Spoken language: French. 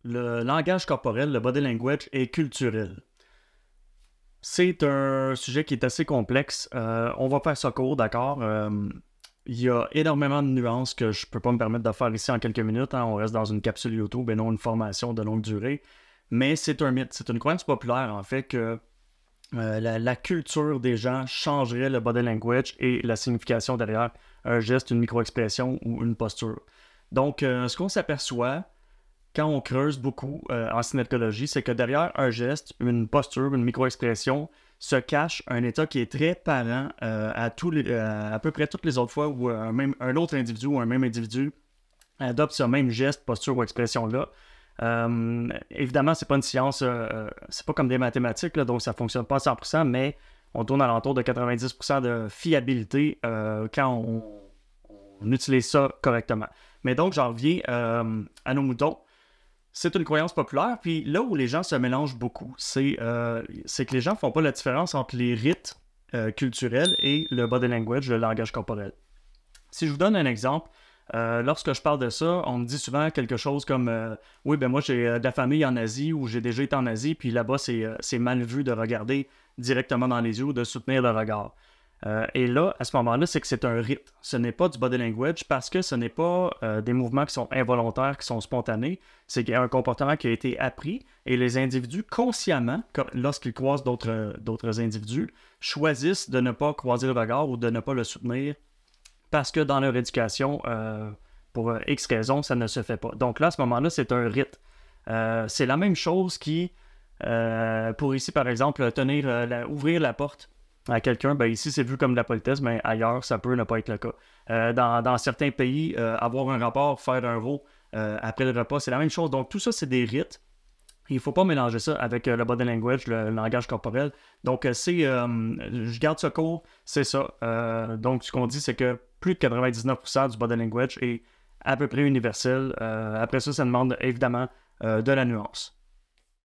le langage corporel, le body language, est culturel. C'est un sujet qui est assez complexe. On va faire ça court, d'accord? Il y a énormément de nuances que je ne peux pas me permettre de faire ici en quelques minutes. Hein. On reste dans une capsule YouTube et non une formation de longue durée. Mais c'est un mythe. C'est une croyance populaire, en fait, que la culture des gens changerait le body language et la signification derrière un geste, une micro-expression ou une posture. Donc, ce qu'on s'aperçoit quand on creuse beaucoup en synétologie, c'est que derrière un geste, une posture, une micro-expression, se cache un état qui est très parent à peu près toutes les autres fois où un autre individu ou un même individu adopte ce même geste, posture ou expression-là. Évidemment, c'est pas une science, c'est pas comme des mathématiques, là, donc ça fonctionne pas à 100%, mais on tourne alentour de 90% de fiabilité quand on utilise ça correctement. Mais donc, j'en reviens à nos moutons. C'est une croyance populaire, puis là où les gens se mélangent beaucoup, c'est que les gens ne font pas la différence entre les rites culturels et le body language, le langage corporel. Si je vous donne un exemple, lorsque je parle de ça, on me dit souvent quelque chose comme oui, ben moi j'ai de la famille en Asie ou j'ai déjà été en Asie, puis là-bas c'est mal vu de regarder directement dans les yeux ou de soutenir le regard. Et là, à ce moment-là, c'est que c'est un rite. Ce n'est pas du body language parce que ce n'est pas des mouvements qui sont involontaires, qui sont spontanés. C'est un comportement qui a été appris et les individus, consciemment, lorsqu'ils croisent d'autres individus, choisissent de ne pas croiser le regard ou de ne pas le soutenir parce que dans leur éducation, pour X raisons, ça ne se fait pas. Donc là, à ce moment-là, c'est un rite. C'est la même chose qui, pour ici, par exemple, ouvrir la porte à quelqu'un, ben ici c'est vu comme de la politesse, mais ailleurs ça peut ne pas être le cas. Dans certains pays, avoir un rapport, faire un veau après le repas, c'est la même chose. Donc tout ça, c'est des rites. Il ne faut pas mélanger ça avec le body language, le langage corporel. Donc je garde ça court, c'est ça. Donc ce qu'on dit, c'est que plus de 99% du body language est à peu près universel. Après ça, ça demande évidemment de la nuance.